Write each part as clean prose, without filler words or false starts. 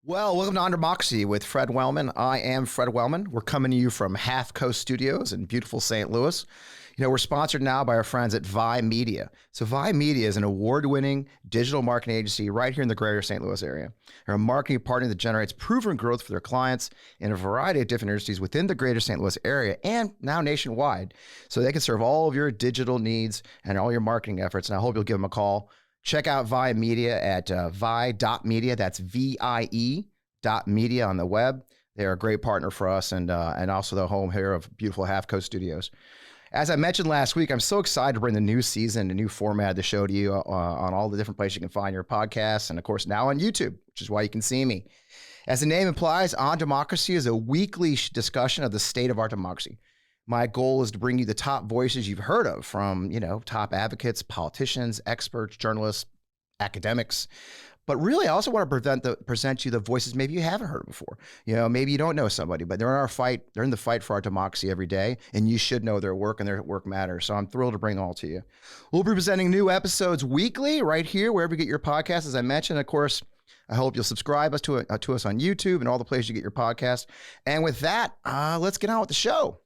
Well, welcome to On Democracy with Fred Wellman. I am Fred Wellman. We're coming to you from Half Coast Studios in beautiful St. Louis. We're sponsored now by our friends at Vi Media. So Vi Media is an award-winning digital marketing agency right here in the greater St. Louis area. They're a marketing partner that generates proven growth for their clients in a variety of different industries within the greater St. Louis area and now nationwide. So they can serve all of your digital needs and all your marketing efforts. And I hope you'll give them a call. Check out Vi Media at vi.media. That's VIE.media on the web. They're a great partner for us and also the home here of beautiful Half Coast Studios. As I mentioned last week, I'm so excited to bring the new season, the new format of the show to you on all the different places you can find your podcasts and, of course, now on YouTube, which is why you can see me. As the name implies, On Democracy is a weekly discussion of the state of our democracy. My goal is to bring you the top voices you've heard of from, top advocates, politicians, experts, journalists, academics. But really, I also want to present you the voices maybe you haven't heard of before. Maybe you don't know somebody, but they're in our fight. They're in the fight for our democracy every day, and you should know their work, and their work matters. So I'm thrilled to bring them all to you. We'll be presenting new episodes weekly right here, wherever you get your podcasts, as I mentioned. Of course, I hope you'll subscribe to us on YouTube and all the places you get your podcast. And with that, let's get on with the show.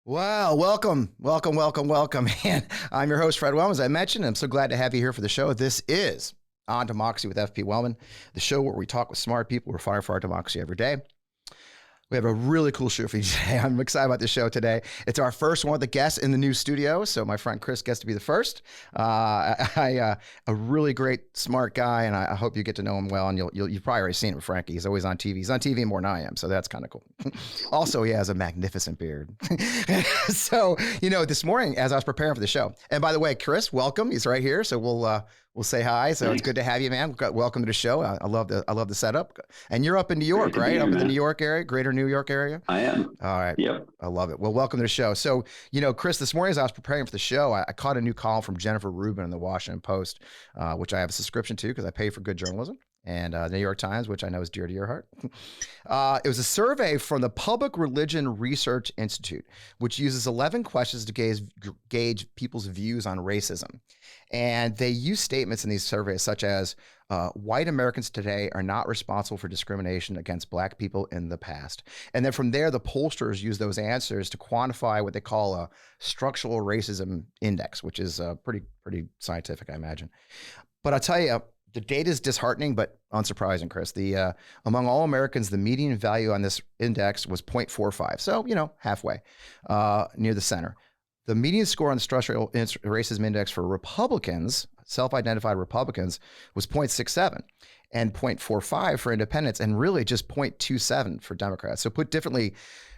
Well, welcome. And I'm your host, Fred Wellman. As I mentioned, I'm so glad to have you here for the show. This is On Democracy with FP Wellman, the show where we talk with smart people who are fighting for our democracy every day. We have a really cool show for you today. I'm excited about this show today. It's our first one with the guests in the new studio. So my friend Kris gets to be the first. A really great, smart guy, and I hope you get to know him well. And you've probably already seen him, Frankie. He's always on TV. He's on TV more than I am, so that's kind of cool. Also, he has a magnificent beard. So, this morning as I was preparing for the show, and by the way, Kris, welcome. He's right here, so we'll say hi. So It's good to have you, man. Welcome to the show. I love the setup. And you're up in New York, right? Up in the New York area, greater New York area? I am. All right. Yep. I love it. Well, welcome to the show. So, Kris, this morning as I was preparing for the show, I caught a new column from Jennifer Rubin in the Washington Post, which I have a subscription to because I pay for good journalism, and the New York Times, which I know is dear to your heart. It was a survey from the Public Religion Research Institute, which uses 11 questions to gauge people's views on racism. And they use statements in these surveys such as, white Americans today are not responsible for discrimination against black people in the past. And then from there, the pollsters use those answers to quantify what they call a structural racism index, which is pretty scientific, I imagine. But I'll tell you, the data is disheartening, but unsurprising, Kris. Among all Americans, the median value on this index was 0.45. So, halfway, near the center. The median score on the structural racism index for Republicans, self-identified Republicans, was 0.67 and 0.45 for independents, and really just 0.27 for Democrats. So put differently,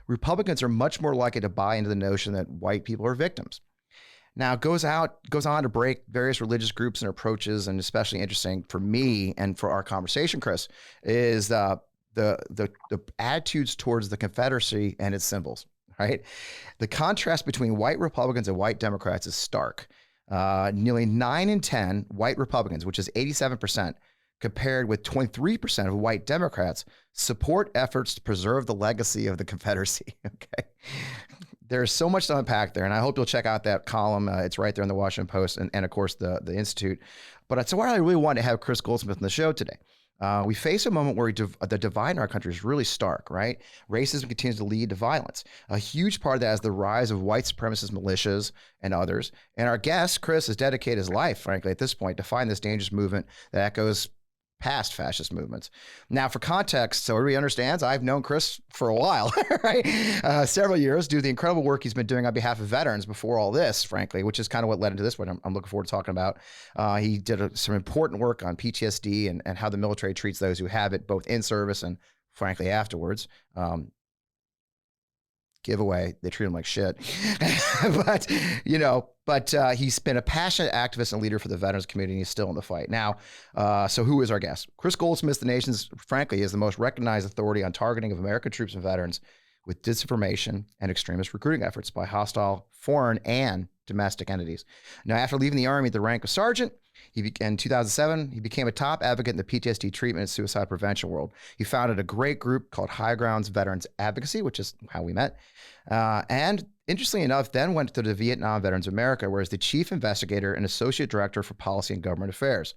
Republicans are much more likely to buy into the notion that white people are victims. Now, it goes on to break various religious groups and approaches, and especially interesting for me and for our conversation, Kris, is the attitudes towards the Confederacy and its symbols. Right? The contrast between white Republicans and white Democrats is stark. Nearly 9 in 10 white Republicans, which is 87%, compared with 23% of white Democrats, support efforts to preserve the legacy of the Confederacy. Okay. There's so much to unpack there, and I hope you'll check out that column. It's right there in the Washington Post and of course, the Institute. But that's why I really wanted to have Kris Goldsmith on the show today. We face a moment where the divide in our country is really stark, right? Racism continues to lead to violence. A huge part of that is the rise of white supremacist militias and others. And our guest, Kris, has dedicated his life, frankly, at this point, to find this dangerous movement that echoes past fascist movements. Now, for context, so everybody understands, I've known Kris for a while, right? Several years, due to the incredible work he's been doing on behalf of veterans before all this, frankly, which is kind of what led into this one I'm looking forward to talking about. He did some important work on PTSD and how the military treats those who have it, both in service and, frankly, afterwards. Giveaway, they treat him like shit. but he's been a passionate activist and leader for the veterans community, and he's still in the fight. Now, so who is our guest? Kris Goldsmith, the nation's, frankly, is the most recognized authority on targeting of American troops and veterans with disinformation and extremist recruiting efforts by hostile foreign and domestic entities. Now, after leaving the Army at the rank of sergeant, In 2007, he became a top advocate in the PTSD treatment and suicide prevention world. He founded a great group called High Ground Veterans Advocacy, which is how we met. And interestingly enough, then went to the Vietnam Veterans of America, where he's the chief investigator and associate director for policy and government affairs.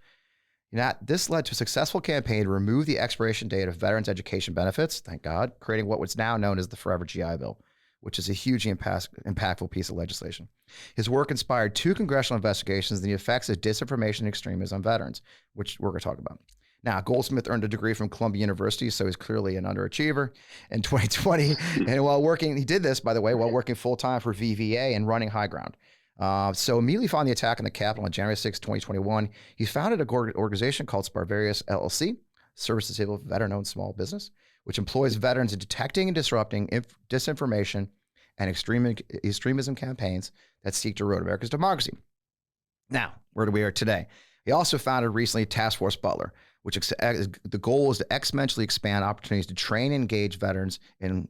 This led to a successful campaign to remove the expiration date of veterans' education benefits, thank God, creating what was now known as the Forever GI Bill, which is a hugely impactful piece of legislation. His work inspired 2 congressional investigations into the effects of disinformation and extremism on veterans, which we're going to talk about. Now, Goldsmith earned a degree from Columbia University, so he's clearly an underachiever. In 2020, and he did this, by the way, while working full-time for VVA and running High Ground. So immediately following the attack on the Capitol on January 6, 2021, he founded an organization called Sparverius LLC, service-disabled veteran-owned small business, which employs veterans in detecting and disrupting disinformation and extremism campaigns that seek to erode America's democracy. Now, where do we are today? He also founded recently Task Force Butler, which the goal is to exponentially expand opportunities to train and engage veterans in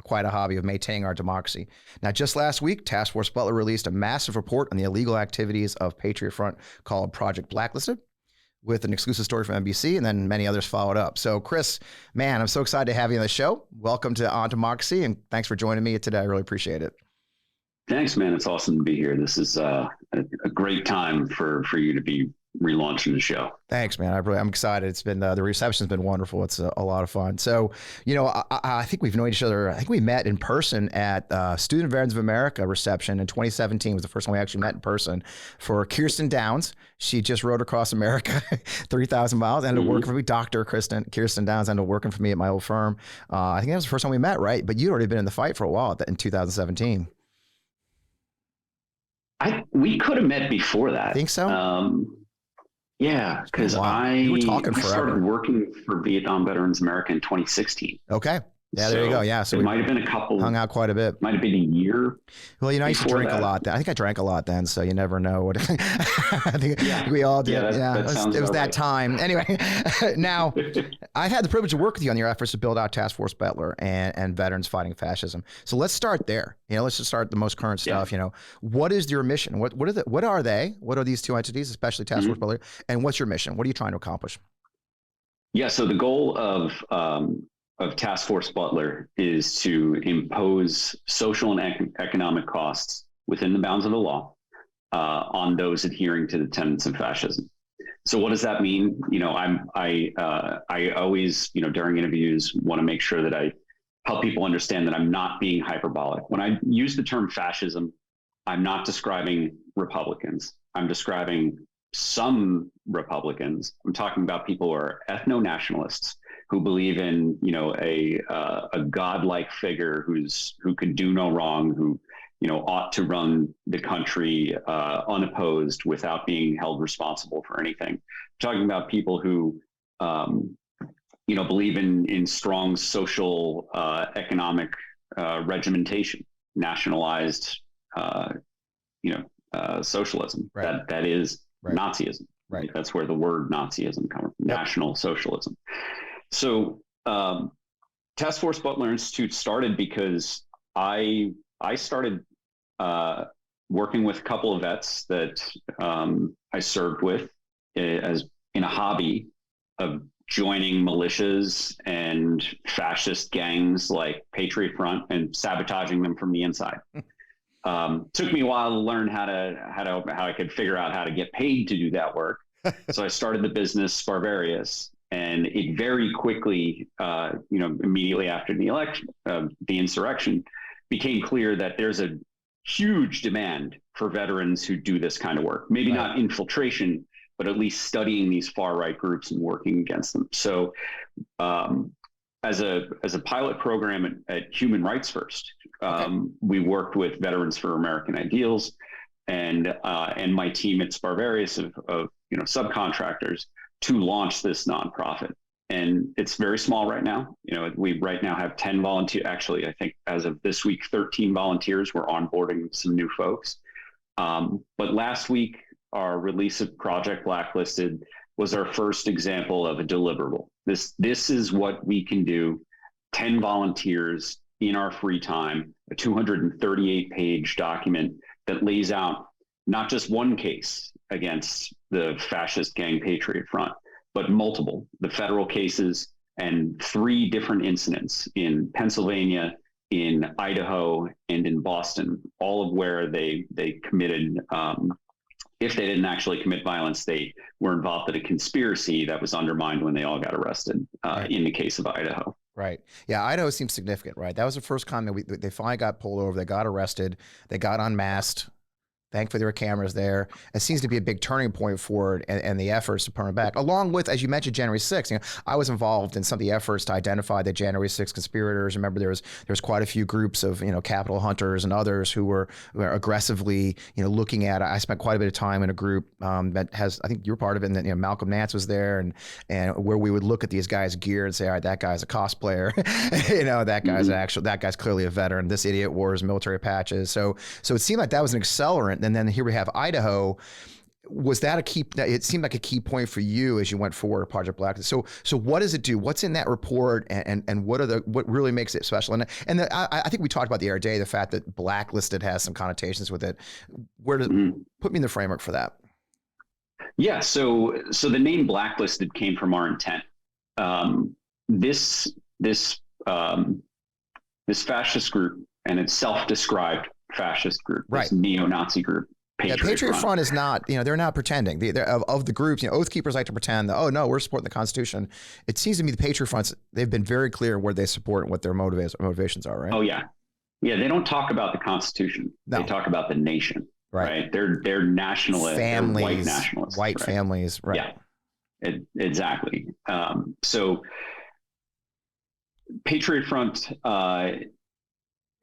quite a hobby of maintaining our democracy. Now, just last week, Task Force Butler released a massive report on the illegal activities of Patriot Front called Project Blacklisted, with an exclusive story from NBC, and then many others followed up. So, Kris, man, I'm so excited to have you on the show. Welcome to On Democracy, and thanks for joining me today. I really appreciate it. Thanks, man. It's awesome to be here. This is a great time for you to be relaunching the show. Thanks, man. I'm excited. It's been the reception's been wonderful. It's a lot of fun. So, I think we've known each other. I think we met in person at Student Veterans of America reception in 2017 was the first time we actually met in person for Kirsten Downs. She just rode across America 3,000 miles, ended up working for me. Dr. Kirsten Downs ended up working for me at my old firm. I think that was the first time we met, right? But you'd already been in the fight for a while in 2017. We could have met before that. Think so? Yeah, because we were talking forever. Started working for Vietnam Veterans America in 2016. Okay. Yeah, there you go. Yeah. So it might have been a couple. Hung out quite a bit. Might have been a year. Well, I used to drink a lot. I think I drank a lot then, so you never know what. I think we all did. Yeah, it was that time. Anyway, now I've had the privilege to work with you on your efforts to build out Task Force Butler and veterans fighting fascism. So let's start there. Let's just start the most current stuff. What is your mission? What are they? What are these 2 entities, especially Task Force Butler? And what's your mission? What are you trying to accomplish? Yeah. So the goal of Task Force Butler is to impose social and economic costs within the bounds of the law on those adhering to the tenets of fascism. So what does that mean? I always, during interviews, want to make sure that I help people understand that I'm not being hyperbolic. When I use the term fascism, I'm not describing Republicans. I'm describing some Republicans. I'm talking about people who are ethno-nationalists, who believe in, a godlike figure who can do no wrong, who, ought to run the country unopposed without being held responsible for anything. I'm talking about people who, believe in strong social, economic regimentation, nationalized, socialism. Right. That is right. Nazism. Right. That's where the word Nazism comes from. Yep. National socialism. So Task Force Butler Institute started because I started working with a couple of vets that I served with as in a hobby of joining militias and fascist gangs like Patriot Front and sabotaging them from the inside. Took me a while to learn how I could figure out how to get paid to do that work. So I started the business Sparverius. And it very quickly, immediately after the election, the insurrection, became clear that there's a huge demand for veterans who do this kind of work. Maybe not infiltration, but at least studying these far-right groups and working against them. So as a pilot program at Human Rights First, we worked with Veterans for American Ideals and my team at Sparverius of subcontractors to launch this nonprofit. And it's very small right now. We right now have 10 volunteers. Actually, I think as of this week, 13 volunteers. We're onboarding some new folks. But last week, our release of Project Blacklisted was our first example of a deliverable. This is what we can do. 10 volunteers in our free time, a 238-page document that lays out not just one case against the fascist gang Patriot Front, but multiple, the federal cases and 3 different incidents in Pennsylvania, in Idaho, and in Boston, all of where they committed, if they didn't actually commit violence, they were involved in a conspiracy that was undermined when they all got arrested, in the case of Idaho. Right. Yeah. Idaho seems significant, right? That was the first time that they finally got pulled over. They got arrested. They got unmasked. Thankfully, there were cameras there. It seems to be a big turning point for it and the efforts to turn it back, along with, as you mentioned, January 6th. You know, I was involved in some of the efforts to identify the January 6th conspirators. Remember, there was quite a few groups of, you know, Capitol hunters and others who were aggressively, you know, looking at. I spent quite a bit of time in a group that has, I think you were part of it, and then, you know, Malcolm Nance was there, and where we would look at these guys' gear and say, all right, that guy's a cosplayer, you know, that guy's that guy's clearly a veteran. This idiot wore his military patches. So it seemed like that was an accelerant. And then here we have Idaho. Was that a key? It seemed like a key point for you as you went forward, Project Blacklist. So what does it do? What's in that report, and what really makes it special? I think we talked about the other day, the fact that blacklisted has some connotations with it. Where does put me in the framework for that? Yeah. So the name blacklisted came from our intent. This fascist group, and it's self-described fascist group, right? This neo-Nazi group. Patriot Front is not, you know, they're not pretending. They're of the groups, you know, Oath Keepers like to pretend that, oh no, we're supporting the Constitution. It seems to me the Patriot Fronts, they've been very clear where they support and what their motivations are, right? Oh yeah. Yeah, they don't talk about the Constitution. No. They talk about the nation, right? They're nationalists, families, they're white nationalists. White right? Families, right. Yeah, exactly. So Patriot Front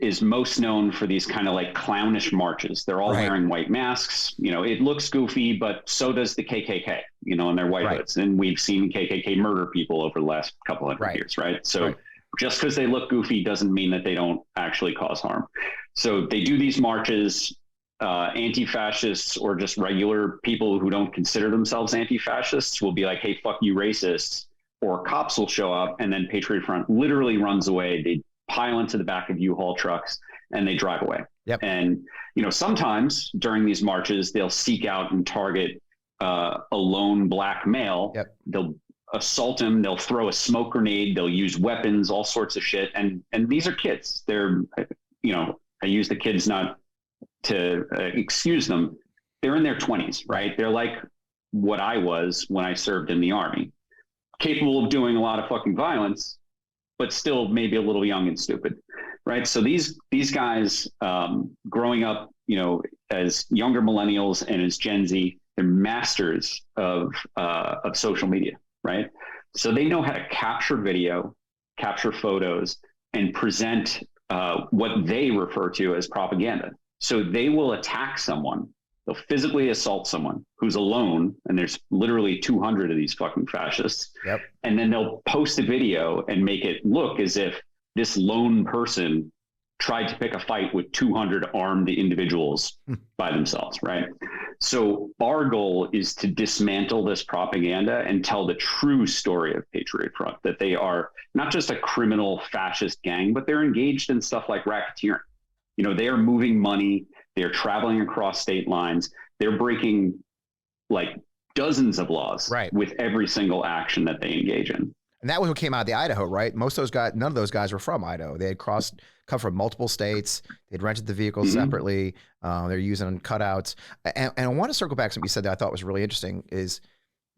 is most known for these kind of like clownish marches. They're all wearing white masks. You know, it looks goofy, but so does the KKK, you know, in their white hoods. And we've seen KKK murder people over the last couple hundred years, right? So just because they look goofy doesn't mean that they don't actually cause harm. So they do these marches. Anti-fascists or just regular people who don't consider themselves anti-fascists will be like, hey, fuck you, racists. Or cops will show up, and then Patriot Front literally runs away. They pile into the back of U-Haul trucks and they drive away. Yep. And, you know, sometimes during these marches, they'll seek out and target a lone black male. Yep. They'll assault him. They'll throw a smoke grenade. They'll use weapons, all sorts of shit. And these are kids. They're, you know, I use the kids not to excuse them. They're in their 20s, right? They're like what I was when I served in the Army, capable of doing a lot of fucking violence, but still maybe a little young and stupid, right? So these guys growing up, you know, as younger millennials and as Gen Z, they're masters of social media, right? So they know how to capture video, capture photos, and present what they refer to as propaganda. So they will attack someone. They'll physically assault someone who's alone, and there's literally 200 of these fucking fascists. Yep. And then they'll post a video and make it look as if this lone person tried to pick a fight with 200 armed individuals by themselves, right? So our goal is to dismantle this propaganda and tell the true story of Patriot Front, that they are not just a criminal fascist gang, but they're engaged in stuff like racketeering. You know, they are moving money. They're traveling across state lines. They're breaking like dozens of laws with every single action that they engage in. And that was what came out of the Idaho, right? Most of those guys, none of those guys were from Idaho. They had come from multiple states. They'd rented the vehicles separately. They're using cutouts. And I want to circle back to something you said that I thought was really interesting is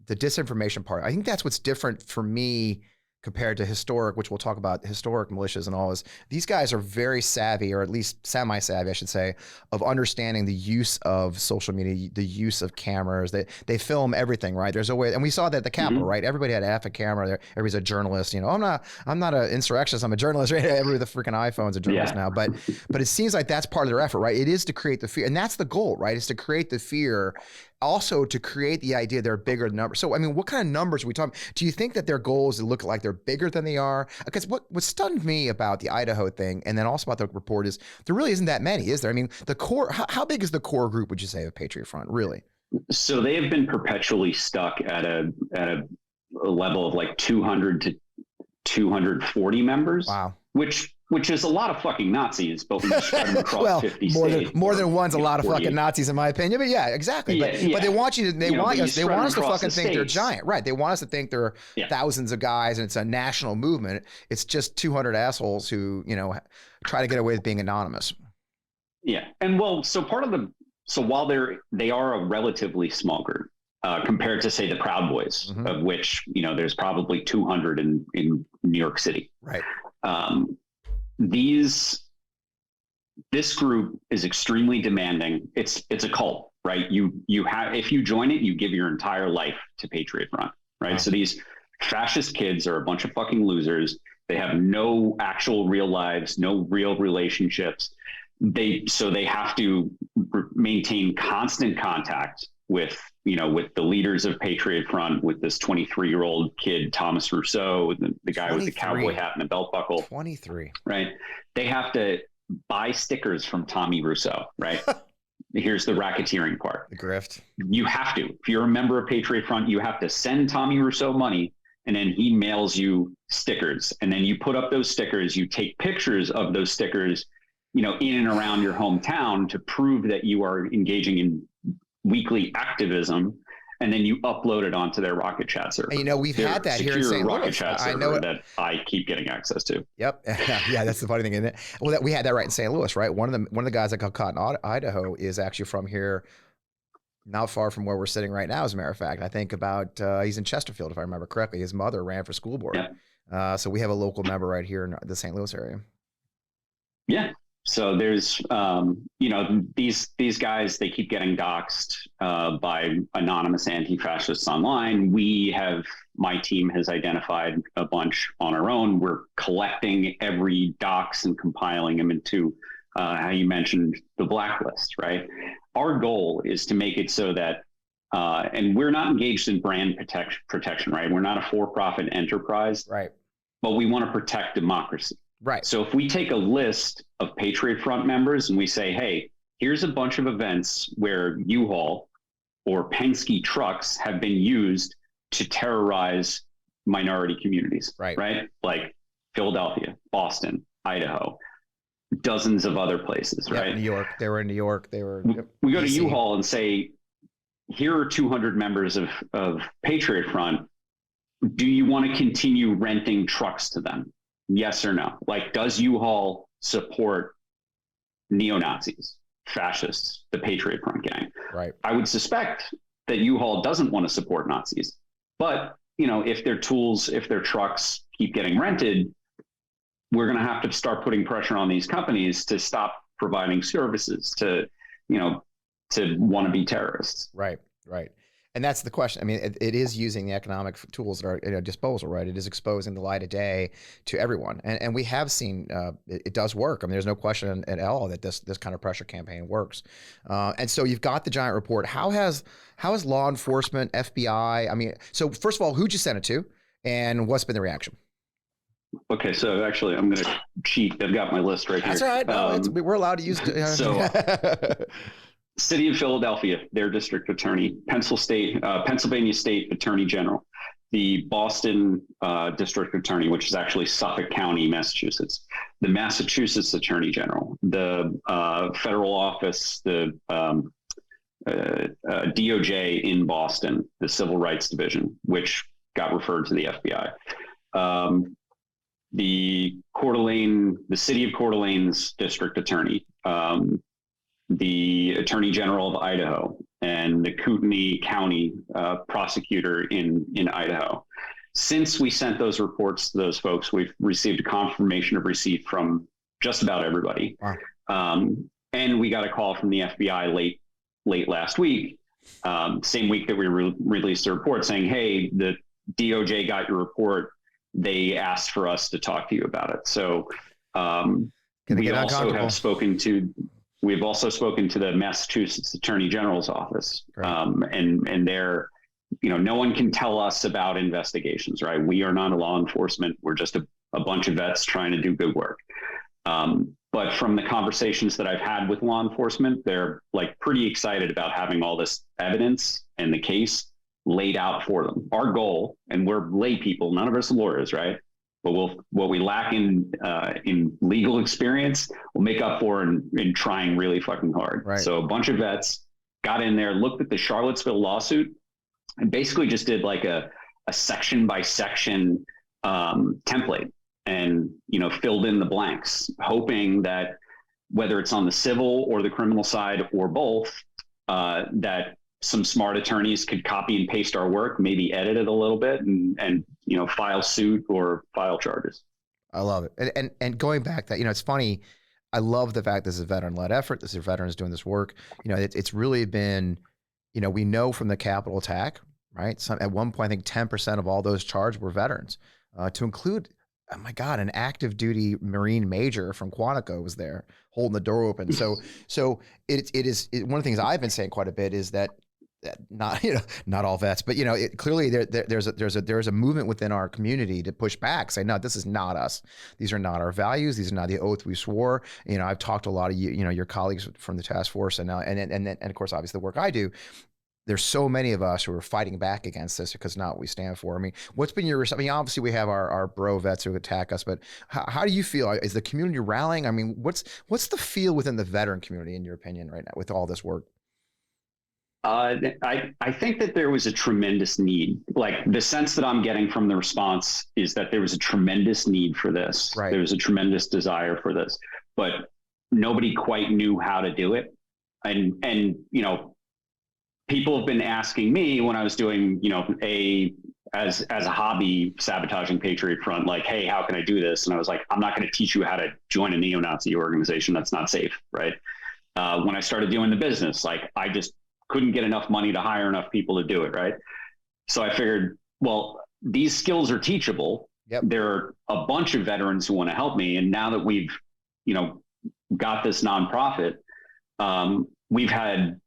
the disinformation part. I think that's what's different for me compared to historic, which we'll talk about, historic militias and all, is these guys are very savvy, or at least semi-savvy, I should say, of understanding the use of social media, the use of cameras. They film everything, right? There's a way, and we saw that at the Capitol, right? Everybody had a camera there. Everybody's a journalist. You know, I'm not an insurrectionist. I'm a journalist. Right? Everybody with the freaking iPhone's a journalist now. But it seems like that's part of their effort, right? It is to create the fear, and that's the goal, right? Is to create the fear. Also to create the idea they're bigger numbers. So, I mean, what kind of numbers are we talking? Do you think that their goal is to look like they're bigger than they are? Because what stunned me about the Idaho thing, and then also about the report, is there really isn't that many, is there? I mean, the core, how big is the core group, would you say, of Patriot Front, really? So they have been perpetually stuck at a level of like 200 to 240 members. Wow. Which which is a lot of fucking Nazis, but we spread them across 50 states. More than one's a lot of fucking Nazis, in my opinion. But yeah, exactly. But they want you to, they want us to fucking think they're giant, right? They want us to think there are thousands of guys and it's a national movement. It's just 200 assholes who, try to get away with being anonymous. Yeah. And well, so while they are a relatively small group, compared to say the Proud Boys, of which, there's probably 200 in New York City. Right. This group is extremely demanding. It's a cult, right? If you join it, you give your entire life to Patriot Front, right? Wow. So these fascist kids are a bunch of fucking losers. They have no actual real lives, no real relationships. So they have to maintain constant contact with the leaders of Patriot Front, with this 23-year-old kid, Thomas Rousseau, the guy with the cowboy hat and the belt buckle. 23. Right. They have to buy stickers from Tommy Rousseau, right? Here's the racketeering part. The grift. You have to. If you're a member of Patriot Front, you have to send Tommy Rousseau money, and then he mails you stickers. And then you put up those stickers. You take pictures of those stickers, in and around your hometown to prove that you are engaging in weekly activism, and then you upload it onto their Rocket Chat server. And we've had that here in St. Rocket Louis. Chat server, I know that I keep getting access to. Yep. Yeah, that's the funny thing, isn't it? Well, we had that right in St. Louis, right? One of the guys that got caught in Idaho is actually from here, not far from where we're sitting right now, as a matter of fact. I think he's in Chesterfield, if I remember correctly. His mother ran for school board. Yeah. So we have a local member right here in the St. Louis area. Yeah. So there's, these guys, they keep getting doxxed by anonymous anti-fascists online. My team has identified a bunch on our own. We're collecting every dox and compiling them into, how you mentioned, the blacklist, right? Our goal is to make it so that, and we're not engaged in brand protection, right? We're not a for-profit enterprise, right? But we want to protect democracy. Right. So if we take a list of Patriot Front members and we say, hey, here's a bunch of events where U-Haul or Penske trucks have been used to terrorize minority communities, right? Like Philadelphia, Boston, Idaho, dozens of other places, right? New York. They were in New York. We go to U-Haul and say, here are 200 members of Patriot Front. Do you want to continue renting trucks to them? Yes or no? Like, does U-Haul support neo-Nazis, fascists, the Patriot Front gang? Right. I would suspect that U-Haul doesn't want to support Nazis. But, if their tools, if their trucks keep getting rented, we're going to have to start putting pressure on these companies to stop providing services to wannabe terrorists. Right. And that's the question. I mean, it is using the economic tools that are at our disposal, right? It is exposing the light of day to everyone. And we have seen it does work. I mean, there's no question at all that this kind of pressure campaign works. And so you've got the giant report. How has law enforcement, FBI, I mean, so first of all, who'd you send it to? And what's been the reaction? Okay, so actually, I'm going to cheat. I've got my list right here. That's all right. No, we're allowed to use it. City of Philadelphia, their district attorney, Pennsylvania State Attorney General, the Boston District Attorney, which is actually Suffolk County, Massachusetts, the Massachusetts Attorney General, the federal office, the DOJ in Boston, the Civil Rights Division, which got referred to the FBI, the City of Coeur d'Alene's District Attorney, the Attorney General of Idaho, and the Kootenai County prosecutor in Idaho. Since we sent those reports to those folks, we've received a confirmation of receipt from just about everybody. Wow. And we got a call from the FBI late last week, same week that we released a report saying, hey, the DOJ got your report. They asked for us to talk to you about it. So we've also spoken to the Massachusetts Attorney General's office. And they're, no one can tell us about investigations, right? We are not a law enforcement. We're just a bunch of vets trying to do good work. But from the conversations that I've had with law enforcement, they're pretty excited about having all this evidence and the case laid out for them. Our goal, and we're lay people, none of us are lawyers, right? but what we lack in legal experience, we'll make up for in trying really fucking hard. Right. So a bunch of vets got in there, looked at the Charlottesville lawsuit, and basically just did like a section by section template, and filled in the blanks, hoping that whether it's on the civil or the criminal side or both, that some smart attorneys could copy and paste our work, maybe edit it a little bit, and file suit or file charges. I love it. And going back that, it's funny. I love the fact this is a veteran-led effort. This is veterans doing this work. It's really been, we know from the Capitol attack, right? At one point, I think 10% of all those charged were veterans, to include, oh my God, an active duty Marine major from Quantico was there holding the door open. So it is one of the things I've been saying quite a bit is that not all vets, but clearly there's a movement within our community to push back, say, no, this is not us. These are not our values. These are not the oath we swore. I've talked to a lot of your colleagues from the task force, and now and of course, obviously the work I do. There's so many of us who are fighting back against this because not what we stand for. I mean, what's been your, obviously we have our bro vets who attack us, but how do you feel? Is the community rallying? I mean, what's the feel within the veteran community, in your opinion, right now with all this work? I think that there was a tremendous need. Like, the sense that I'm getting from the response is that there was a tremendous need for this. Right. There was a tremendous desire for this, but nobody quite knew how to do it. And people have been asking me when I was doing, as a hobby, sabotaging Patriot Front, like, hey, how can I do this? And I was like, I'm not going to teach you how to join a neo-Nazi organization. That's not safe, right? When I started doing the business, like, I just couldn't get enough money to hire enough people to do it, right? So I figured, well, these skills are teachable. Yep. There are a bunch of veterans who want to help me. And now that we've, got this nonprofit, we've had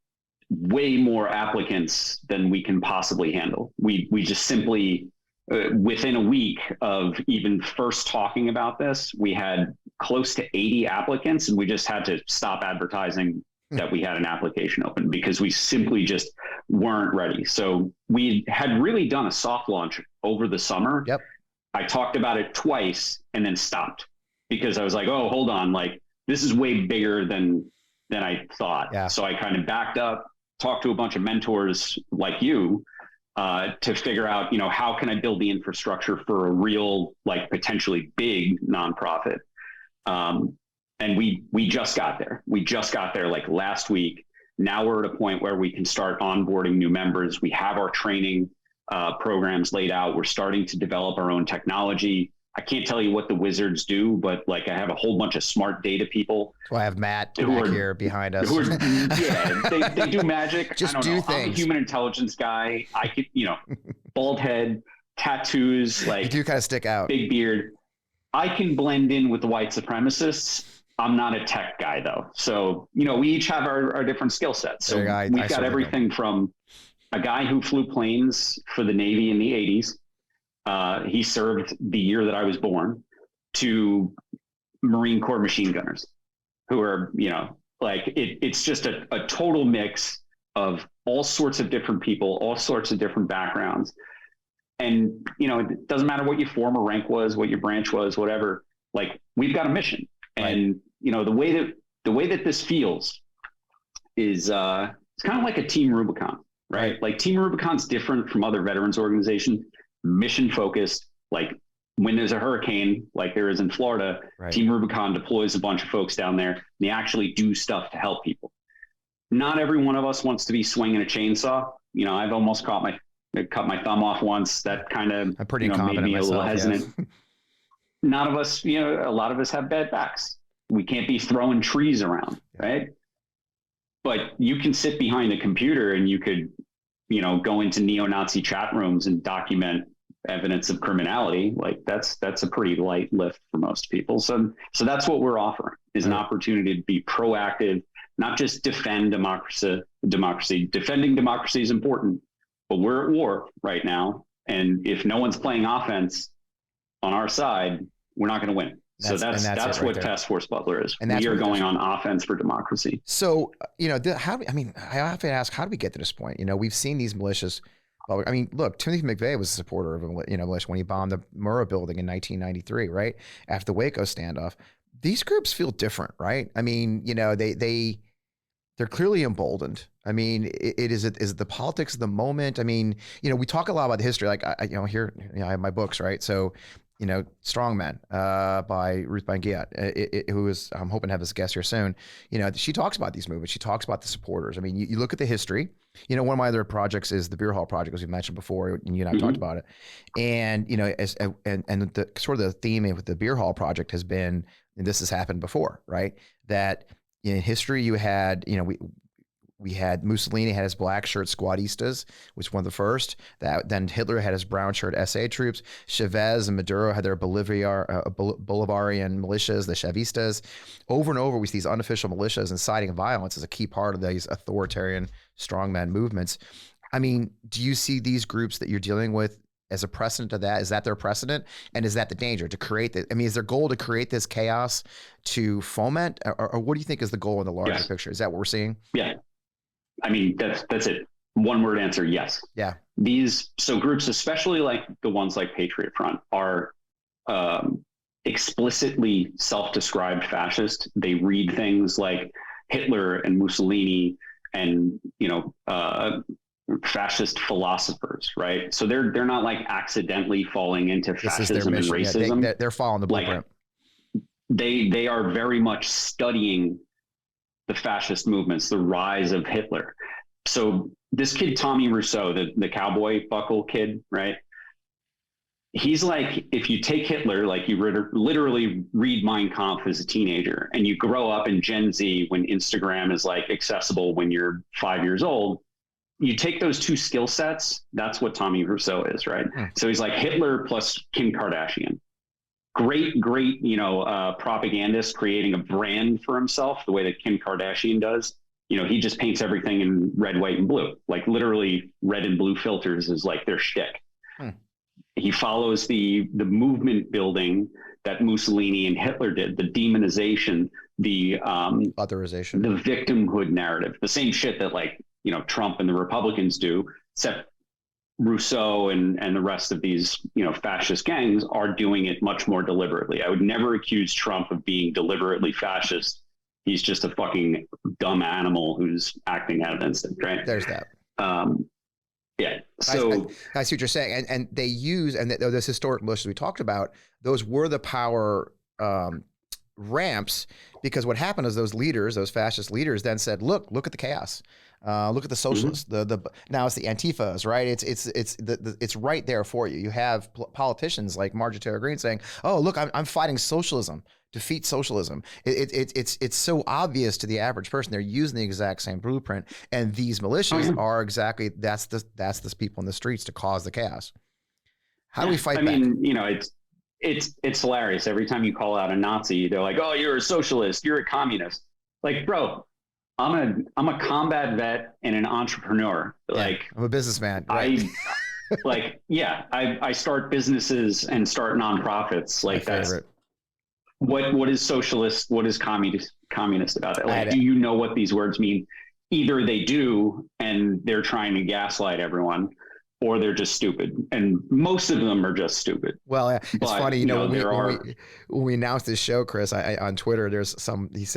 way more applicants than we can possibly handle. We just simply, within a week of even first talking about this, we had close to 80 applicants, and we just had to stop advertising that we had an application open because we simply just weren't ready. So we had really done a soft launch over the summer. Yep. I talked about it twice and then stopped because I was like, oh, hold on. Like, this is way bigger than I thought. Yeah. So I kind of backed up, talked to a bunch of mentors like you, to figure out, how can I build the infrastructure for a real, like, potentially big nonprofit. And we just got there. We just got there like last week. Now we're at a point where we can start onboarding new members. We have our training programs laid out. We're starting to develop our own technology. I can't tell you what the wizards do, but like, I have a whole bunch of smart data people. So I have Matt back here behind us. They do magic. Just I don't do know. things. I'm a human intelligence guy. I could, bald head, tattoos, like, you do kind of stick out. Big beard. I can blend in with the white supremacists. I'm not a tech guy though. So, we each have our different skill sets. So we've got everything from a guy who flew planes for the Navy in the 80s. He served the year that I was born, to Marine Corps machine gunners who are, it's just a total mix of all sorts of different people, all sorts of different backgrounds. And, it doesn't matter what your former rank was, what your branch was, whatever, like, we've got a mission. And, the way that this feels is, it's kind of like a Team Rubicon, right? Like, Team Rubicon's different from other veterans organizations, mission focused. Like, when there's a hurricane, like there is in Florida, Team Rubicon deploys a bunch of folks down there, and they actually do stuff to help people. Not every one of us wants to be swinging a chainsaw. I've almost cut my thumb off once. That kind of, I'm pretty made me a little hesitant. Yes. None of us, a lot of us have bad backs. We can't be throwing trees around, right? But you can sit behind a computer and you could, go into neo-Nazi chat rooms and document evidence of criminality. Like, that's a pretty light lift for most people. So that's what we're offering, is an opportunity to be proactive, not just defend democracy. Defending democracy is important, but we're at war right now. And if no one's playing offense on our side, we're not going to win. So that's what Task Force Butler is. And we are going on offense for democracy. So, I often ask, how do we get to this point? We've seen these militias I mean, look, Timothy McVeigh was a supporter of militia when he bombed the Murrah building in 1993, right after the Waco standoff. These groups feel different, right? I mean, they're clearly emboldened. I mean, is it the politics of the moment? I mean, we talk a lot about the history. Like I have my books, right? So, Strong Men by Ruth Bangiat, who is, I'm hoping to have this guest here soon. She talks about these movements. She talks about the supporters. I mean, you look at the history. One of my other projects is the Beer Hall Project, as we mentioned before, and you and I talked about it. And and the sort of the theme with the Beer Hall Project has been, and this has happened before, right? That in history you had, we had Mussolini had his black shirt squadistas, which was one of the first. Then Hitler had his brown shirt SA troops. Chavez and Maduro had their Bolivarian militias, the Chavistas. Over and over, we see these unofficial militias inciting violence as a key part of these authoritarian strongman movements. I mean, do you see these groups that you're dealing with as a precedent to that? Is that their precedent? And is that the danger to create that? I mean, is their goal to create this chaos to foment, or what do you think is the goal in the larger picture? Is that what we're seeing? Yeah. I mean, that's it. One word answer. Yes. Yeah. So groups, especially like the ones like Patriot Front, are explicitly self-described fascist. They read things like Hitler and Mussolini and, fascist philosophers, right? So they're not like accidentally falling into fascism and racism. Yeah, they're following the blueprint. They are very much studying the fascist movements, the rise of Hitler. So this kid, Tommy Rousseau, the cowboy buckle kid, right? He's like, if you take Hitler, like you literally read Mein Kampf as a teenager, and you grow up in Gen Z when Instagram is like accessible when you're 5 years old, you take those two skill sets, that's what Tommy Rousseau is, right? So he's like Hitler plus Kim Kardashian. Great, propagandist, creating a brand for himself the way that Kim Kardashian does. He just paints everything in red, white, and blue. Like literally red and blue filters is like their shtick. He follows the movement building that Mussolini and Hitler did, the demonization, the authorization, the victimhood narrative, the same shit that Trump and the Republicans do, except Rousseau and the rest of these, fascist gangs are doing it much more deliberately. I would never accuse Trump of being deliberately fascist. He's just a fucking dumb animal who's acting out of instinct, right? There's that. Yeah. So I see what you're saying. And they use, and those historic militias we talked about, those were the power ramps, because what happened is those leaders, those fascist leaders, then said, look at the chaos. Look at the socialists. Now it's the Antifas, right? It's right there for you. You have politicians like Marjorie Taylor Greene saying, "Oh, look, I'm fighting socialism. Defeat socialism." It's so obvious to the average person. They're using the exact same blueprint, and these militias are exactly that's the people in the streets to cause the chaos. How do we fight back? I mean, it's hilarious. Every time you call out a Nazi, they're like, "Oh, you're a socialist. You're a communist." Like, bro. I'm a combat vet and an entrepreneur. Like, I'm a businessman. Right? I start businesses and start nonprofits. Like that's favorite. What is socialist? What is communist about it? Like, do you know what these words mean? Either they do and they're trying to gaslight everyone, or they're just stupid. And most of them are just stupid. Well, it's funny, when we announced this show, Kris, I on Twitter, there's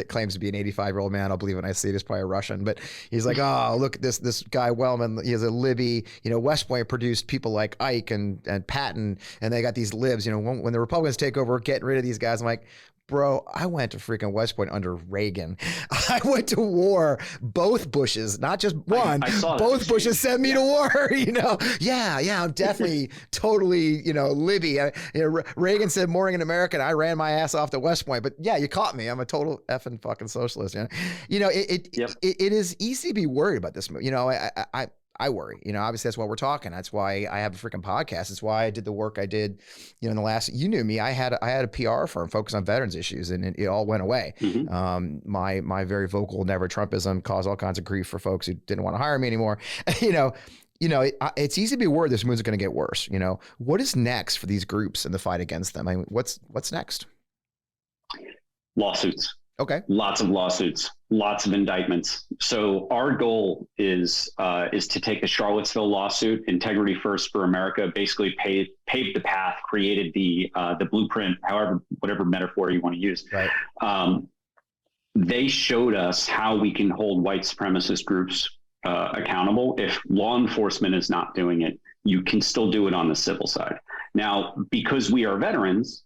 claims to be an 85-year-old man. I'll believe when I see it, it's probably a Russian, but he's like, "Oh, look at this guy Wellman. He has a Libby. West Point produced people like Ike and Patton, and they got these libs. When the Republicans take over, getting rid of these guys." I'm like, bro, I went to freaking West Point under Reagan. I went to war. Both Bushes, not just one. Both Bushes sent me to war. Yeah, I'm definitely totally, Libby. Reagan said "Morning in America," and I ran my ass off to West Point. But yeah, you caught me. I'm a total effing fucking socialist. It is easy to be worried about this. I worry, obviously that's why we're talking. That's why I have a freaking podcast. It's why I did the work I did, in the last, you knew me, I had a PR firm focused on veterans issues, and it all went away. My very vocal never Trumpism caused all kinds of grief for folks who didn't want to hire me anymore. It's easy to be worried this move's going to get worse. What is next for these groups in the fight against them? I mean, what's next? Lawsuits. Okay. Lots of lawsuits, lots of indictments. So our goal is to take the Charlottesville lawsuit. Integrity First for America basically paved the path, created the blueprint, however, whatever metaphor you want to use. Right. They showed us how we can hold white supremacist groups accountable. If law enforcement is not doing it, you can still do it on the civil side. Now, because we are veterans,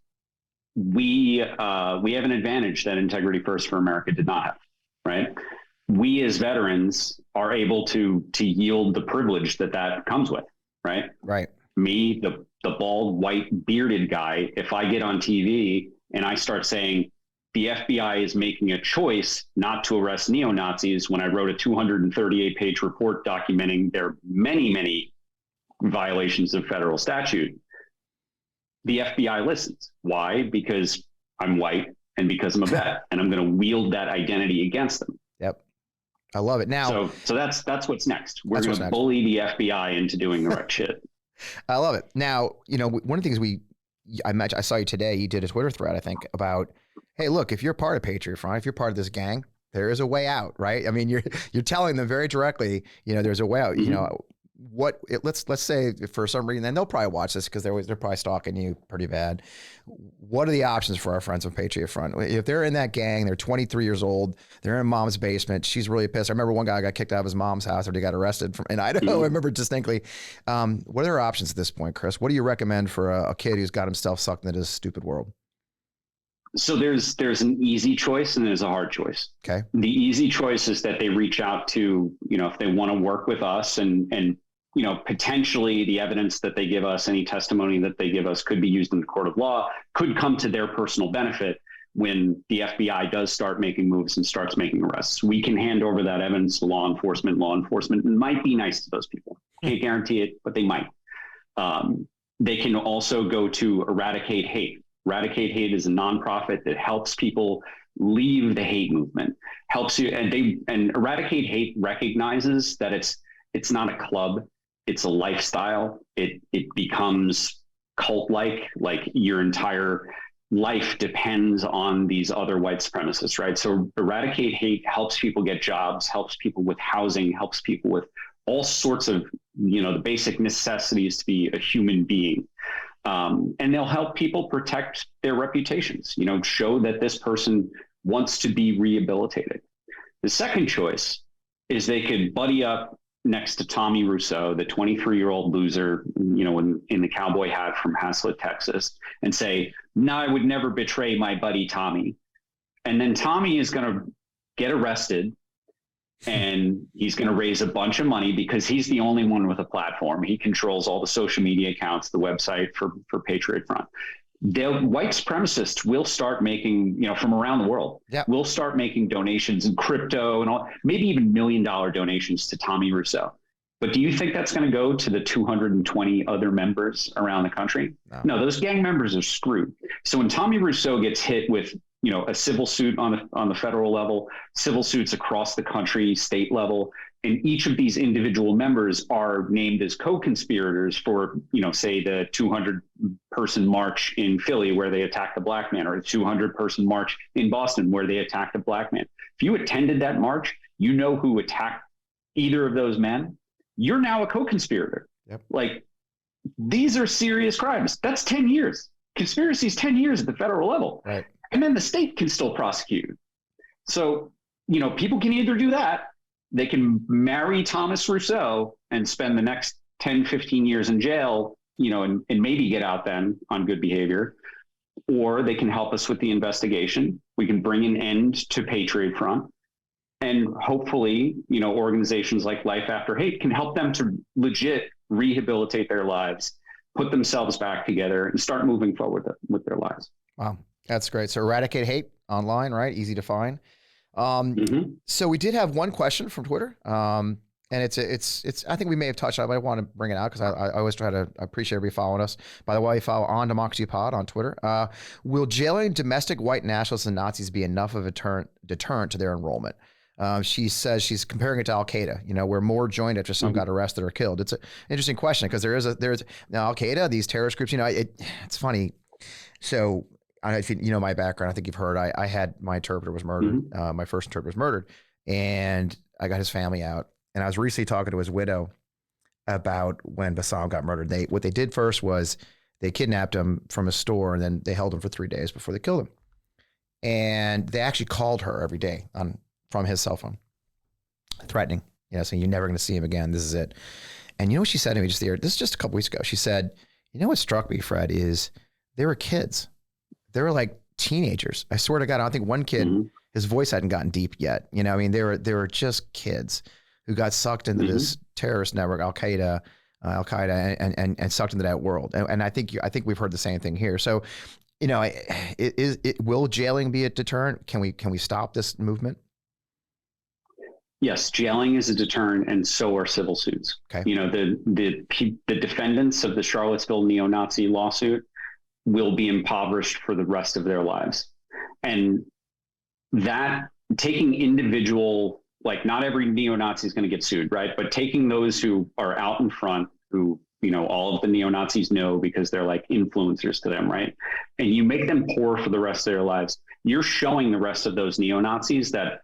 we have an advantage that Integrity First for America did not have, right? We as veterans are able to yield the privilege that comes with, right? Right. Me, the bald, white, bearded guy, if I get on TV and I start saying the FBI is making a choice not to arrest neo-Nazis when I wrote a 238-page report documenting their many, many violations of federal statute, the FBI listens. Why? Because I'm white and because I'm a vet, and I'm going to wield that identity against them. Yep. I love it. Now, so that's what's next. We're going to bully the FBI into doing the right shit. I love it. Now, one of the things I saw you today, you did a Twitter thread, I think, about, hey, look, if you're part of Patriot Front, if you're part of this gang, there is a way out, right? I mean, you're telling them very directly, there's a way out. Mm-hmm. Let's say for some reason, and they'll probably watch this because they're probably stalking you pretty bad. What are the options for our friends on Patriot Front? If they're in that gang, they're 23 years old, they're in mom's basement, she's really pissed. I remember one guy got kicked out of his mom's house after he got arrested in Idaho. Mm-hmm. I remember distinctly. What are their options at this point, Kris? What do you recommend for a kid who's got himself sucked into this stupid world? So there's an easy choice and there's a hard choice. Okay. The easy choice is that they reach out to, if they want to work with us and potentially the evidence that they give us, any testimony that they give us could be used in the court of law, could come to their personal benefit when the FBI does start making moves and starts making arrests. We can hand over that evidence to law enforcement. Law enforcement might be nice to those people. Can't guarantee it, but they might. They can also go to Eradicate Hate. Eradicate Hate is a nonprofit that helps people leave the hate movement, helps you. And Eradicate Hate recognizes that it's not a club. It's a lifestyle. It becomes cult-like your entire life depends on these other white supremacists, right? So Eradicate Hate helps people get jobs, helps people with housing, helps people with all sorts of, the basic necessities to be a human being. And they'll help people protect their reputations, show that this person wants to be rehabilitated. The second choice is they could buddy up next to Tommy Rousseau, the 23-year-old loser, in the cowboy hat from Haslett, Texas, and say, no, I would never betray my buddy Tommy. And then Tommy is going to get arrested and he's going to raise a bunch of money because he's the only one with a platform. He controls all the social media accounts, the website for Patriot Front. The white supremacists will start making, from around the world, will start making donations in crypto and all, maybe even $1 million donations to Tommy Rousseau. But do you think that's going to go to the 220 other members around the country? No, those gang members are screwed. So when Tommy Rousseau gets hit with, a civil suit on the federal level, civil suits across the country, state level, and each of these individual members are named as co-conspirators for, say the 200-person march in Philly where they attacked the black man, or the 200-person march in Boston where they attacked a black man. If you attended that march, who attacked either of those men, you're now a co-conspirator. Yep. These are serious crimes. That's 10 years. Conspiracy is 10 years at the federal level. Right. And then the state can still prosecute. So, people can either do that. They can marry Thomas Rousseau and spend the next 10, 15 years in jail, and maybe get out then on good behavior. Or they can help us with the investigation. We can bring an end to Patriot Front. And hopefully, organizations like Life After Hate can help them to legit rehabilitate their lives, put themselves back together, and start moving forward with their lives. Wow, that's great. So Eradicate Hate online, right? Easy to find. So we did have one question from Twitter. And it's, I think we may have touched on it, but I want to bring it out because I always try to appreciate everybody following us. By the way, follow On Democracy Pod on Twitter. Will jailing domestic white nationalists and Nazis be enough of a deterrent to their enrollment? She says she's comparing it to Al Qaeda, where more joined after some got arrested or killed. It's an interesting question because there's now Al Qaeda, these terrorist groups, it's funny. So I think, you know, my background, I think you've heard, I had, my interpreter was murdered. Mm-hmm. My first interpreter was murdered, and I got his family out. And I was recently talking to his widow about when Bassam got murdered. What they did first was they kidnapped him from a store, and then they held him for 3 days before they killed him. And they actually called her every day from his cell phone, threatening, you know, saying, you're never going to see him again. This is it. And you know what she said to me this is just a couple weeks ago. She said, you know what struck me, Fred, is they were kids. They were like teenagers. I swear to God, I don't think one kid, his voice hadn't gotten deep yet. You know, I mean, they were just kids who got sucked into this terrorist network, Al Qaeda, and sucked into that world. And I think we've heard the same thing here. So, you know, will jailing be a deterrent? Can we stop this movement? Yes, jailing is a deterrent, and so are civil suits. Okay. You know, the defendants of the Charlottesville neo-Nazi lawsuit will be impoverished for the rest of their lives. And that, taking individual, like, not every neo-Nazi is going to get sued, right? But taking those who are out in front, who, you know, all of the neo-Nazis know because they're like influencers to them, right? And you make them poor for the rest of their lives. You're showing the rest of those neo-Nazis that,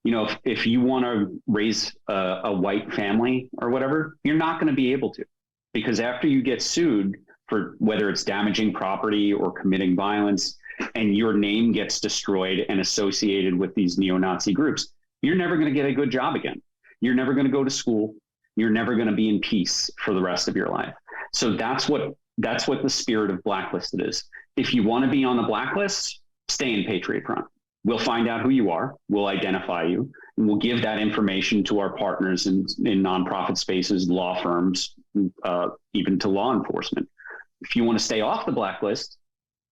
you know, if you want to raise a white family or whatever, you're not going to be able to, because after you get sued for whether it's damaging property or committing violence, and your name gets destroyed and associated with these neo-Nazi groups, you're never going to get a good job again. You're never going to go to school. You're never going to be in peace for the rest of your life. So that's what the spirit of blacklisted is. If you want to be on the blacklist, stay in Patriot Front. We'll find out who you are. We'll identify you, and we'll give that information to our partners in nonprofit spaces, law firms, even to law enforcement. If you want to stay off the blacklist,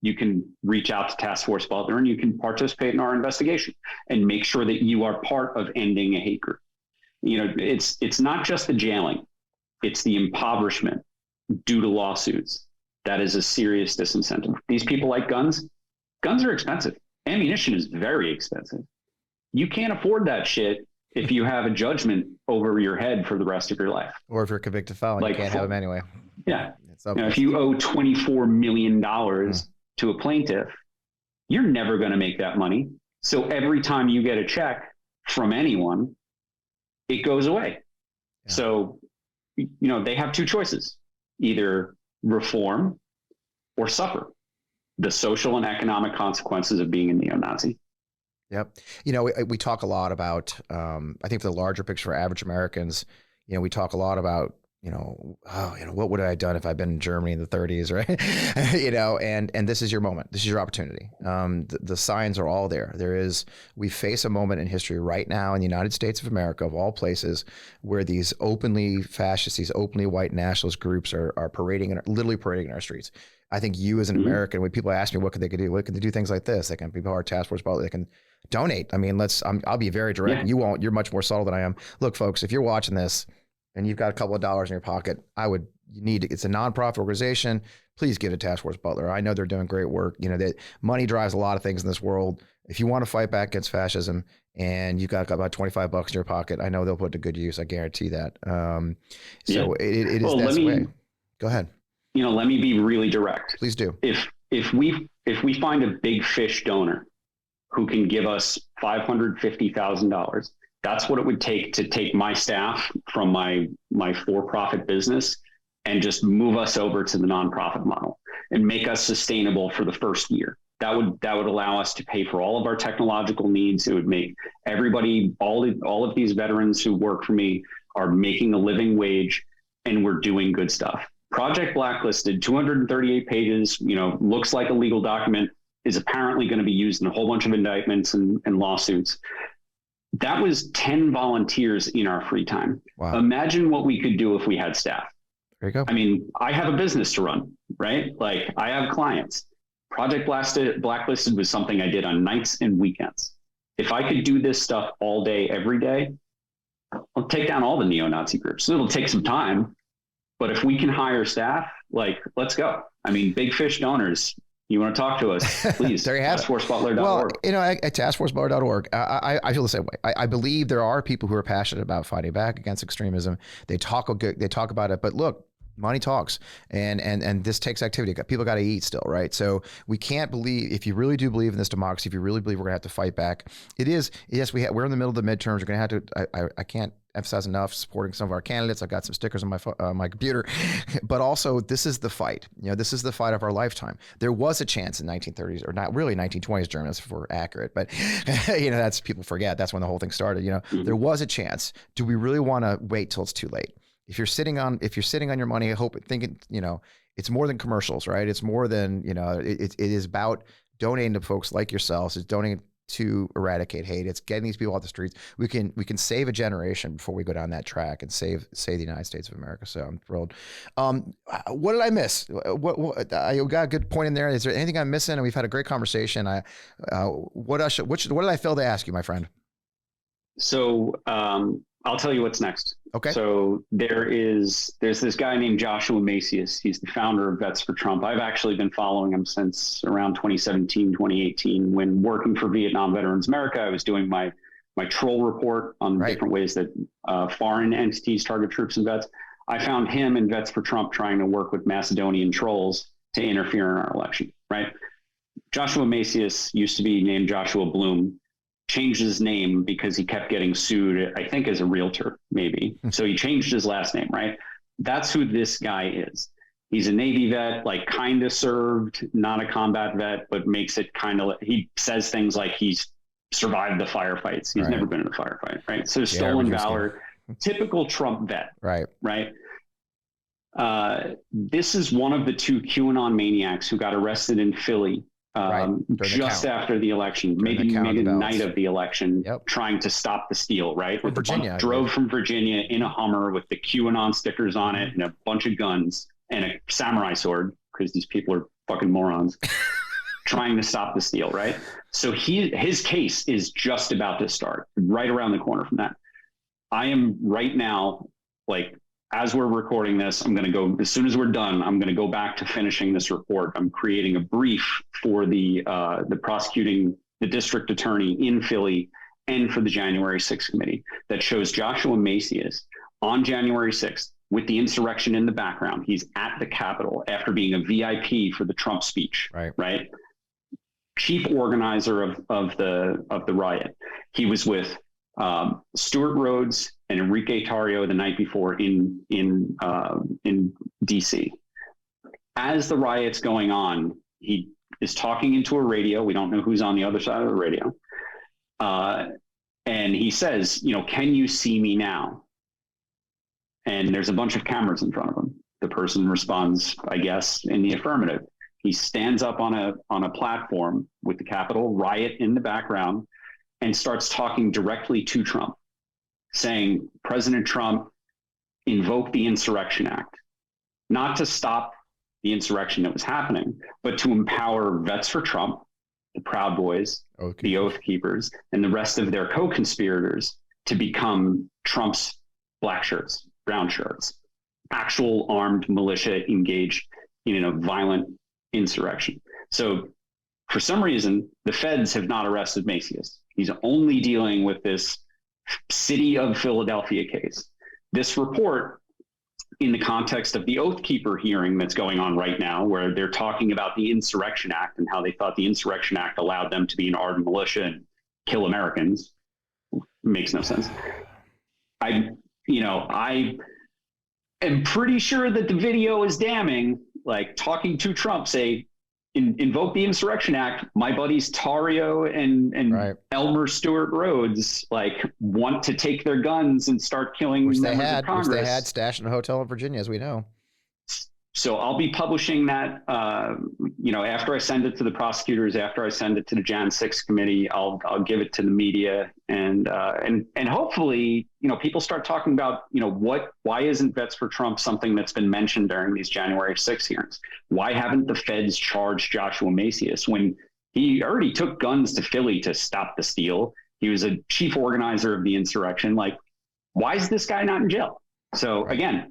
you can reach out to Task Force Butler, and you can participate in our investigation and make sure that you are part of ending a hate group. You know, it's not just the jailing, it's the impoverishment due to lawsuits. That is a serious disincentive. These people like guns. Guns are expensive. Ammunition is very expensive. You can't afford that shit if you have a judgment over your head for the rest of your life. Or if you're a convicted felon, like, you can't have them anyway. Yeah. You know, if you owe $24 million to a plaintiff, you're never going to make that money. So every time you get a check from anyone, it goes away. Yeah. So, you know, they have two choices: either reform or suffer the social and economic consequences of being a neo-Nazi. Yep. You know, we talk a lot about, I think for the larger picture for average Americans, you know, we talk a lot about, you know, what would I have done if I'd been in Germany in the 30s, right? You know, and this is your moment. This is your opportunity. The signs are all there. We face a moment in history right now in the United States of America, of all places, where these openly fascist, these openly white nationalist groups are literally parading in our streets. I think you as an American, when people ask me what could they do, what can they do? Things like this. They can be part of Task Force Butler. They can donate. I mean, I'll be very direct. Yeah. You won't. You're much more subtle than I am. Look, folks, if you're watching this and you've got a couple of dollars in your pocket, it's a nonprofit organization. Please give to Task Force Butler. I know they're doing great work. You know, that money drives a lot of things in this world. If you want to fight back against fascism and you've got about $25 in your pocket, I know they'll put it to good use. I guarantee that. It is that way. Go ahead. You know, let me be really direct. Please do. If we find a big fish donor who can give us $550,000, that's what it would take to take my staff from my for-profit business and just move us over to the nonprofit model and make us sustainable for the first year. That would allow us to pay for all of our technological needs. It would make everybody, all of these veterans who work for me are making a living wage, and we're doing good stuff. Project Blacklisted, 238 pages, you know, looks like a legal document, is apparently going to be used in a whole bunch of indictments and lawsuits. That was 10 volunteers in our free time. Wow. Imagine what we could do if we had staff. There you go. I mean, I have a business to run, right? Like, I have clients. Project Blacklisted was something I did on nights and weekends. If I could do this stuff all day, every day, I'll take down all the neo-Nazi groups. It'll take some time. But if we can hire staff, like, let's go. I mean, big fish donors, you want to talk to us, please. There you have it. TaskForceButler.org. Well, you know, at TaskForceButler.org, I feel the same way. I believe there are people who are passionate about fighting back against extremism. They talk about it. But look, Money talks, and this takes activity. People got to eat still, right? So we can't believe, if you really do believe in this democracy, if you really believe we're gonna have to fight back, it is, yes, we're in the middle of the midterms. We're gonna have to. I can't emphasize enough supporting some of our candidates. I've got some stickers on my computer, but also this is the fight. This is the fight of our lifetime. There was a chance in 1930s, or not really 1920s Germany, if we're accurate, but that's, people forget that's when the whole thing started. There was a chance. Do we really want to wait till it's too late? If you're sitting on your money, thinking, it's more than commercials, right? It's more than, it is about donating to folks like yourselves. It's donating to eradicate hate. It's getting these people off the streets. We can save a generation before we go down that track and save the United States of America. So I'm thrilled. What did I miss? What I got a good point in there. Is there anything I'm missing? And we've had a great conversation. What did I fail to ask you, my friend? So I'll tell you what's next. Okay. So there's this guy named Joshua Macias. He's the founder of Vets for Trump. I've actually been following him since around 2017, 2018, when working for Vietnam Veterans America. I was doing my troll report on different ways that foreign entities target troops and vets. I found him and Vets for Trump trying to work with Macedonian trolls to interfere in our election, right? Joshua Macias used to be named Joshua Bloom. Changed his name because he kept getting sued, I think, as a realtor, maybe. So he changed his last name, right? That's who this guy is. He's a Navy vet, like kind of served, not a combat vet, but makes it kind of, he says things like he's survived the firefights. He's never been in a firefight, right? So stolen valor, typical Trump vet, right? This is one of the two QAnon maniacs who got arrested in Philly just after the election, maybe the night of the election, trying to stop the steal, right? With Virginia, drove from Virginia in a Hummer with the QAnon stickers on it and a bunch of guns and a samurai sword, because these people are fucking morons, trying to stop the steal, right? So his case is just about to start, right around the corner from that. I am right now, like, as we're recording this, I'm going to go, as soon as we're done, I'm going to go back to finishing this report. I'm creating a brief for the district attorney in Philly and for the January 6th committee that shows Joshua Macias on January 6th with the insurrection in the background. He's at the Capitol after being a VIP for the Trump speech, right? Chief organizer of the riot. He was with Stuart Rhodes and Enrique Tarrio the night before in DC. As the riot's going on, he is talking into a radio. We don't know who's on the other side of the radio. And he says, can you see me now? And there's a bunch of cameras in front of him. The person responds, I guess, in the affirmative. He stands up on a platform with the Capitol riot in the background and starts talking directly to Trump, saying, President Trump, invoke the Insurrection Act, not to stop the insurrection that was happening, but to empower Vets for Trump, the Proud Boys, the Oath Keepers, and the rest of their co-conspirators to become Trump's black shirts, brown shirts, actual armed militia engaged in a violent insurrection. So for some reason, the feds have not arrested Macias. He's only dealing with this city of Philadelphia case. This report, in the context of the Oath Keeper hearing that's going on right now, where they're talking about the Insurrection Act and how they thought the Insurrection Act allowed them to be an armed militia and kill Americans, makes no sense. I am pretty sure that the video is damning, like talking to Trump, say, invoke the Insurrection Act. My buddies Tarrio and Elmer Stewart Rhodes want to take their guns and start killing members of Congress. Which they had stashed in a hotel in Virginia, as we know. So I'll be publishing that, after I send it to the prosecutors, after I send it to the Jan 6 committee, I'll give it to the media, and hopefully, people start talking about, why isn't Vets for Trump something that's been mentioned during these January 6 hearings? Why haven't the feds charged Joshua Macias when he already took guns to Philly to stop the steal? He was a chief organizer of the insurrection. Why is this guy not in jail? So again,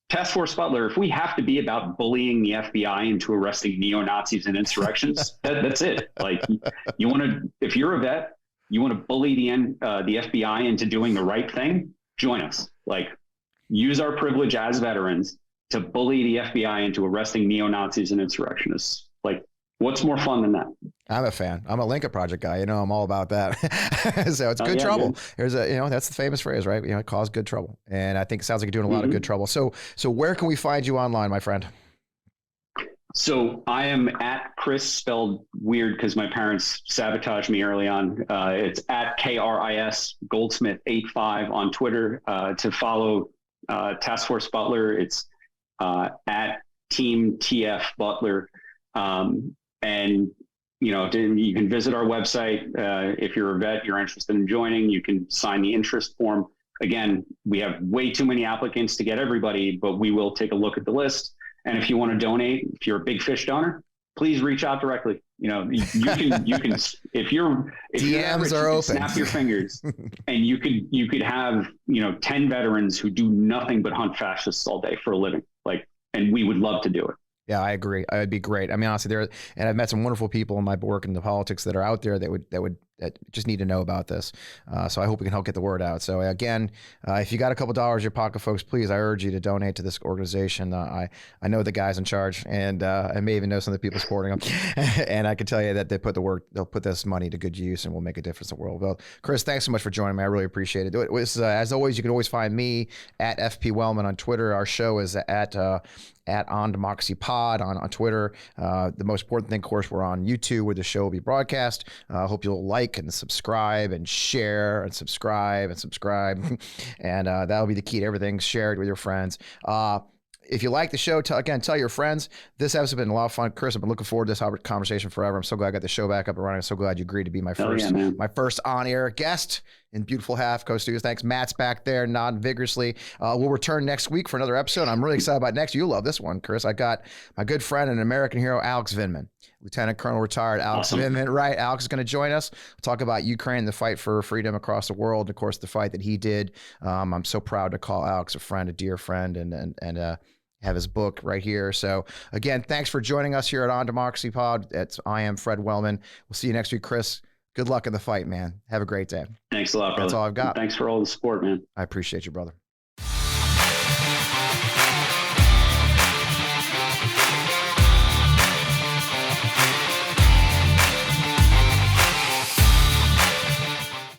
Task Force Butler, if we have to be about bullying the FBI into arresting neo-Nazis and insurrections, that's it. If you're a vet, you want to bully the FBI into doing the right thing, join us. Use our privilege as veterans to bully the FBI into arresting neo-Nazis and insurrectionists. Like, what's more fun than that? I'm a fan. I'm a Lincoln Project guy. I'm all about that. So it's good trouble. Good. There's that's the famous phrase, right? Cause good trouble. And I think it sounds like you're doing a lot of good trouble. So where can we find you online, my friend? So I am at Kris, spelled weird because my parents sabotaged me early on. It's at KRIS Goldsmith 85 on Twitter. To follow Task Force Butler, it's at Team TF Butler. And you can visit our website. If you're a vet, you're interested in joining, you can sign the interest form. Again, we have way too many applicants to get everybody, but we will take a look at the list. And if you want to donate, if you're a big fish donor, please reach out directly. You can if you're DMs are open. Snap your fingers, and you could have 10 veterans who do nothing but hunt fascists all day for a living. And we would love to do it. Yeah, I agree. It'd be great. I mean, honestly, and I've met some wonderful people in my work in the politics that are out there that just need to know about this. So I hope we can help get the word out. So again, if you got a couple dollars in your pocket, folks, please, I urge you to donate to this organization. I know the guys in charge, and I may even know some of the people supporting them. And I can tell you that they'll put this money to good use, and will make a difference in the world. Well, Kris, thanks so much for joining me. I really appreciate it. As always, you can always find me at FP Wellman on Twitter. Our show is at On Democracy Pod on Twitter. The most important thing, of course, we're on YouTube where the show will be broadcast. I hope you'll like and subscribe and share and subscribe and that'll be the key to everything. Share it with your friends. If you like the show, tell your friends. This episode has been a lot of fun. Kris, I've been looking forward to this conversation forever. I'm so glad I got the show back up and running. I'm so glad you agreed to be my first on-air guest in beautiful Half Coast Studios. Thanks. Matt's back there nodding vigorously. We'll return next week for another episode. I'm really excited about next. You'll love this one, Kris. I got my good friend and American hero, Alex Vindman. Lieutenant Colonel retired Alex Vindman. Right. Alex is going to join us. We'll talk about Ukraine, the fight for freedom across the world. And of course, the fight that he did. I'm so proud to call Alex a friend, a dear friend, and have his book right here. So again, thanks for joining us here at On Democracy Pod. I am Fred Wellman. We'll see you next week, Kris. Good luck in the fight, man. Have a great day. Thanks a lot, brother. That's all I've got. Thanks for all the support, man. I appreciate you, brother.